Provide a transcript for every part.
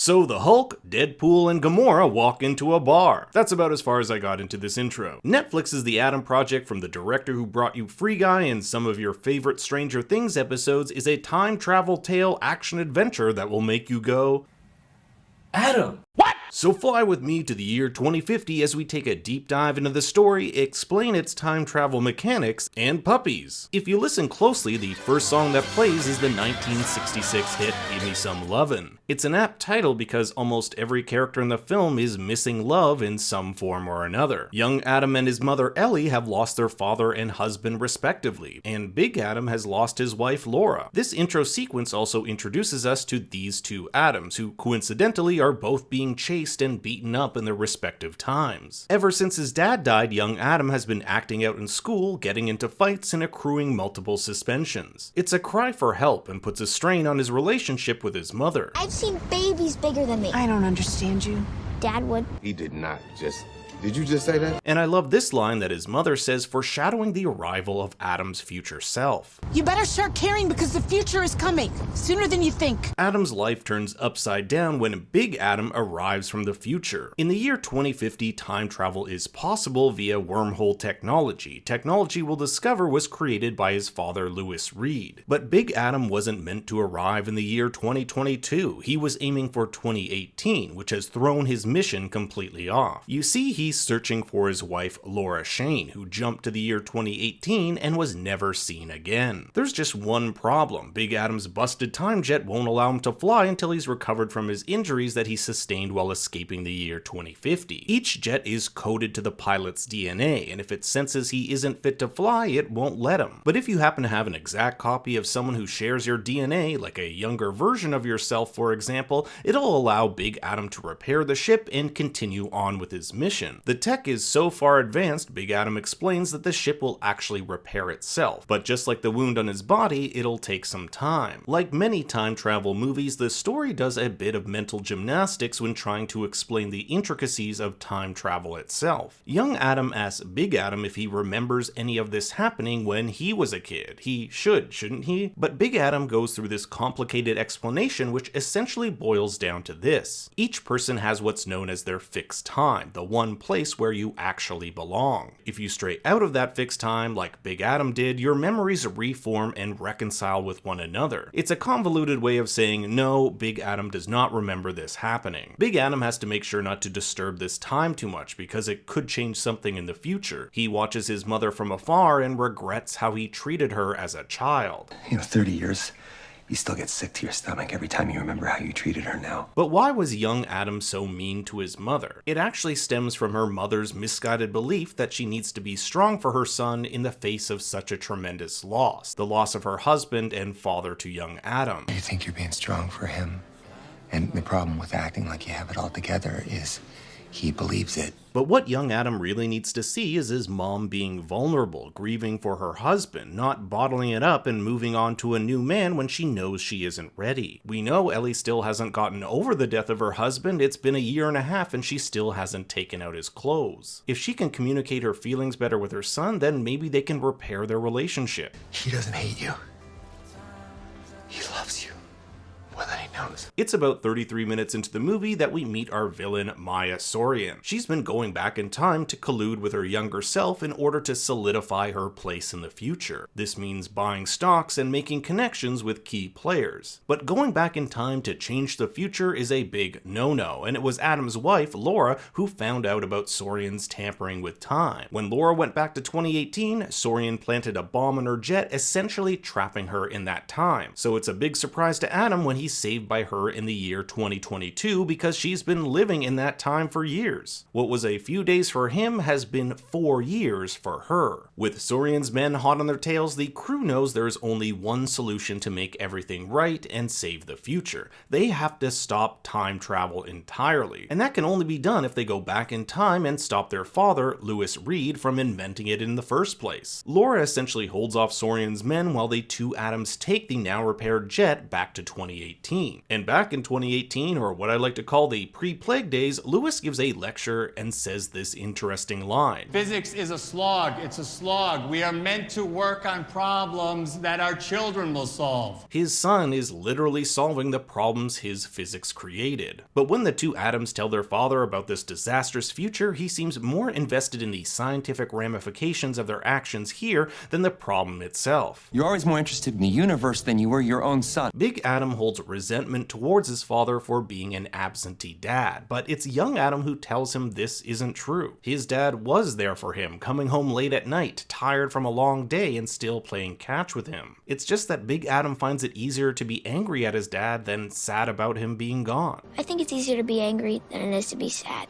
So the Hulk, Deadpool, and Gamora walk into a bar. That's about as far as I got into this intro. Netflix is the Atom Project from the director who brought you Free Guy and some of your favorite Stranger Things episodes is a time travel tale action adventure that will make you go, Adam! What? So fly with me to the year 2050 as we take a deep dive into the story, explain its time travel mechanics, and puppies. If you listen closely, the first song that plays is the 1966 hit Give Me Some Lovin'. It's an apt title because almost every character in the film is missing love in some form or another. Young Adam and his mother Ellie have lost their father and husband respectively, and Big Adam has lost his wife Laura. This intro sequence also introduces us to these two Adams, who coincidentally are both being chased and beaten up in their respective times. Ever since his dad died, young Adam has been acting out in school, getting into fights, and accruing multiple suspensions. It's a cry for help and puts a strain on his relationship with his mother. I've seen babies bigger than me. I don't understand you. Dad would. He did not just... Did you just say that? And I love this line that his mother says, foreshadowing the arrival of Adam's future self. You better start caring because the future is coming, sooner than you think. Adam's life turns upside down when Big Adam arrives from the future. In the year 2050, time travel is possible via wormhole technology. Technology we'll discover was created by his father, Lewis Reed. But Big Adam wasn't meant to arrive in the year 2022. He was aiming for 2018, which has thrown his mission completely off. You see, he's searching for his wife Laura Shane, who jumped to the year 2018 and was never seen again. There's just one problem. Big Adam's busted time jet won't allow him to fly until he's recovered from his injuries that he sustained while escaping the year 2050. Each jet is coded to the pilot's DNA, and if it senses he isn't fit to fly, it won't let him. But if you happen to have an exact copy of someone who shares your DNA, like a younger version of yourself for example, it'll allow Big Adam to repair the ship and continue on with his mission. The tech is so far advanced, Big Adam explains that the ship will actually repair itself, but just like the wound on his body, it'll take some time. Like many time travel movies, the story does a bit of mental gymnastics when trying to explain the intricacies of time travel itself. Young Adam asks Big Adam if he remembers any of this happening when he was a kid. He should, shouldn't he? But Big Adam goes through this complicated explanation which essentially boils down to this. Each person has what's known as their fixed time, the one place where you actually belong. If you stray out of that fixed time, like Big Adam did, your memories reform and reconcile with one another. It's a convoluted way of saying, no, Big Adam does not remember this happening. Big Adam has to make sure not to disturb this time too much because it could change something in the future. He watches his mother from afar and regrets how he treated her as a child. 30 years. You still get sick to your stomach every time you remember how you treated her now. But why was young Adam so mean to his mother? It actually stems from her mother's misguided belief that she needs to be strong for her son in the face of such a tremendous loss. The loss of her husband and father to young Adam. You think you're being strong for him, and the problem with acting like you have it all together is he believes it. But what young Adam really needs to see is his mom being vulnerable, grieving for her husband, not bottling it up and moving on to a new man when she knows she isn't ready. We know Ellie still hasn't gotten over the death of her husband. It's been a year and a half and she still hasn't taken out his clothes. If she can communicate her feelings better with her son, then maybe they can repair their relationship. He doesn't hate you. He loves you. More than he knows. It's about 33 minutes into the movie that we meet our villain, Maya Sorian. She's been going back in time to collude with her younger self in order to solidify her place in the future. This means buying stocks and making connections with key players. But going back in time to change the future is a big no-no, and it was Adam's wife, Laura, who found out about Sorian's tampering with time. When Laura went back to 2018, Sorian planted a bomb on her jet, essentially trapping her in that time. So it's a big surprise to Adam when he's saved by her in the year 2022 because she's been living in that time for years. What was a few days for him has been 4 years for her. With Sorian's men hot on their tails, the crew knows there's only one solution to make everything right and save the future. They have to stop time travel entirely. And that can only be done if they go back in time and stop their father, Lewis Reed, from inventing it in the first place. Laura essentially holds off Sorian's men while the two Adams take the now repaired jet back to 2018. 2017. And back in 2018, or what I like to call the pre-plague days, Lewis gives a lecture and says this interesting line. Physics is a slog. It's a slog. We are meant to work on problems that our children will solve. His son is literally solving the problems his physics created. But when the two Adams tell their father about this disastrous future, he seems more invested in the scientific ramifications of their actions here than the problem itself. You're always more interested in the universe than you were your own son. Big Adam holds resentment towards his father for being an absentee dad, but it's young Adam who tells him this isn't true. His dad was there for him, coming home late at night, tired from a long day, and still playing catch with him. It's just that Big Adam finds it easier to be angry at his dad than sad about him being gone. I think it's easier to be angry than it is to be sad.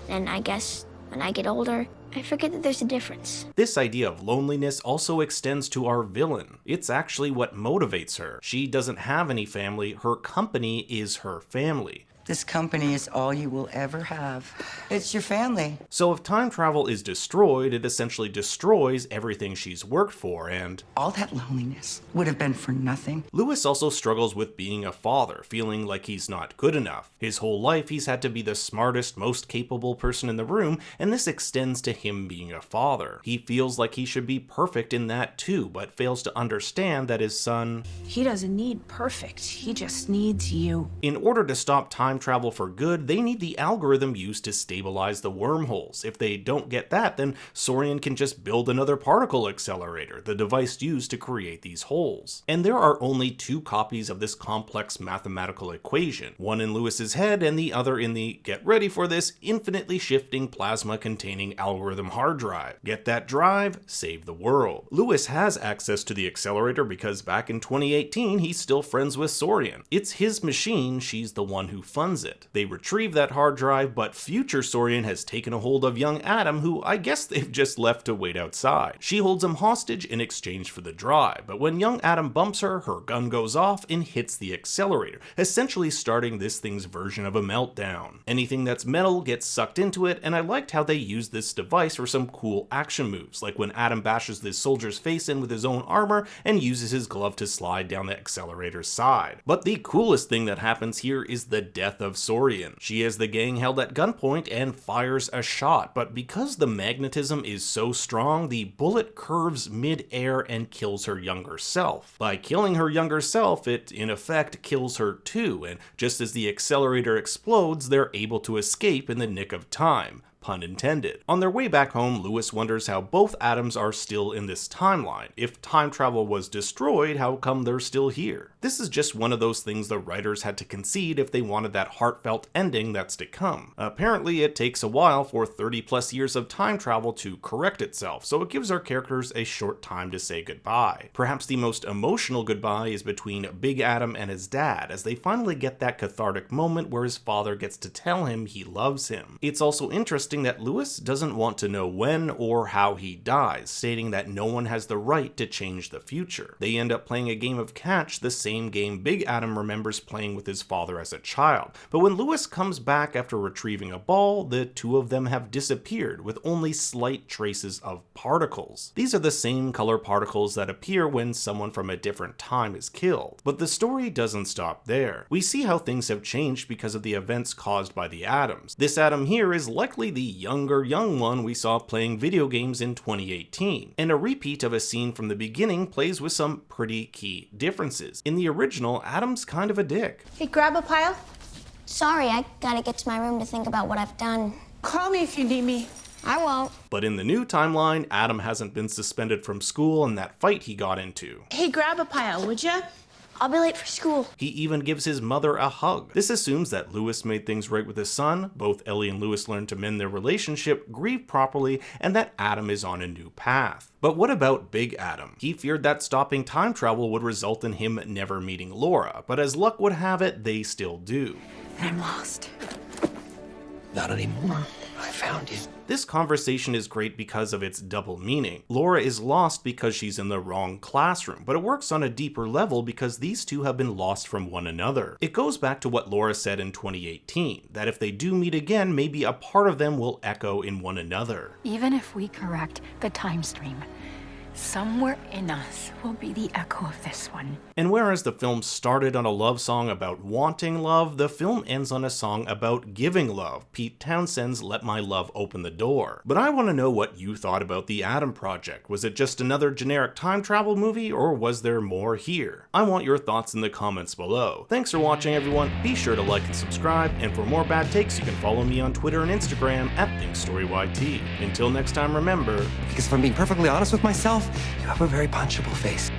And I guess when I get older, I forget that there's a difference. This idea of loneliness also extends to our villain. It's actually what motivates her. She doesn't have any family, her company is her family. This company is all you will ever have. It's your family. So if time travel is destroyed, it essentially destroys everything she's worked for, and All that loneliness would have been for nothing. Lewis also struggles with being a father, feeling like he's not good enough. His whole life he's had to be the smartest, most capable person in the room, and this extends to him being a father. He feels like he should be perfect in that too, but fails to understand that his son... He doesn't need perfect. He just needs you. In order to stop time travel for good, they need the algorithm used to stabilize the wormholes. If they don't get that, then Saurian can just build another particle accelerator, the device used to create these holes. And there are only two copies of this complex mathematical equation, one in Lewis's head and the other in the, get ready for this, infinitely shifting plasma-containing algorithm hard drive. Get that drive, save the world. Lewis has access to the accelerator because back in 2018 he's still friends with Saurian. It's his machine, she's the one who funds it. They retrieve that hard drive, but future Saurian has taken a hold of young Adam, who I guess they've just left to wait outside. She holds him hostage in exchange for the drive, but when young Adam bumps her, her gun goes off and hits the accelerator, essentially starting this thing's version of a meltdown. Anything that's metal gets sucked into it, and I liked how they used this device for some cool action moves, like when Adam bashes this soldier's face in with his own armor and uses his glove to slide down the accelerator's side. But the coolest thing that happens here is the death of Saurian. She has the gang held at gunpoint and fires a shot, but because the magnetism is so strong, the bullet curves mid-air and kills her younger self. By killing her younger self, it in effect kills her too, and just as the accelerator explodes, they're able to escape in the nick of time. Pun intended. On their way back home, Lewis wonders how both Adams are still in this timeline. If time travel was destroyed, how come they're still here? This is just one of those things the writers had to concede if they wanted that heartfelt ending that's to come. Apparently, it takes a while for 30 plus years of time travel to correct itself, so it gives our characters a short time to say goodbye. Perhaps the most emotional goodbye is between Big Adam and his dad, as they finally get that cathartic moment where his father gets to tell him he loves him. It's also interesting that Lewis doesn't want to know when or how he dies, stating that no one has the right to change the future. They end up playing a game of catch, the same game Big Adam remembers playing with his father as a child. But when Lewis comes back after retrieving a ball, the two of them have disappeared with only slight traces of particles. These are the same color particles that appear when someone from a different time is killed. But the story doesn't stop there. We see how things have changed because of the events caused by the Adams. This Adam here is likely the younger young one we saw playing video games in 2018, and a repeat of a scene from the beginning plays with some pretty key differences. In the original, Adam's kind of a dick. Hey, grab a pile. Sorry, I gotta get to my room to think about what I've done. Call me if you need me. I won't. But in the new timeline, Adam hasn't been suspended from school in that fight he got into. Hey, grab a pile, would ya? I'll be late for school. He even gives his mother a hug. This assumes that Lewis made things right with his son, both Ellie and Lewis learned to mend their relationship, grieve properly, and that Adam is on a new path. But what about Big Adam? He feared that stopping time travel would result in him never meeting Laura, but as luck would have it, they still do. I'm lost. Not anymore. I found you. This conversation is great because of its double meaning. Laura is lost because she's in the wrong classroom, but it works on a deeper level because these two have been lost from one another. It goes back to what Laura said in 2018, that if they do meet again, maybe a part of them will echo in one another. Even if we correct the time stream, somewhere in us will be the echo of this one. And whereas the film started on a love song about wanting love, the film ends on a song about giving love, Pete Townshend's Let My Love Open the Door. But I want to know what you thought about the Adam Project. Was it just another generic time travel movie, or was there more here? I want your thoughts in the comments below. Thanks for watching, everyone. Be sure to like and subscribe, and for more bad takes, you can follow me on Twitter and Instagram at ThinkStoryYT. Until next time, remember, Because if I'm being perfectly honest with myself, you have a very punchable face.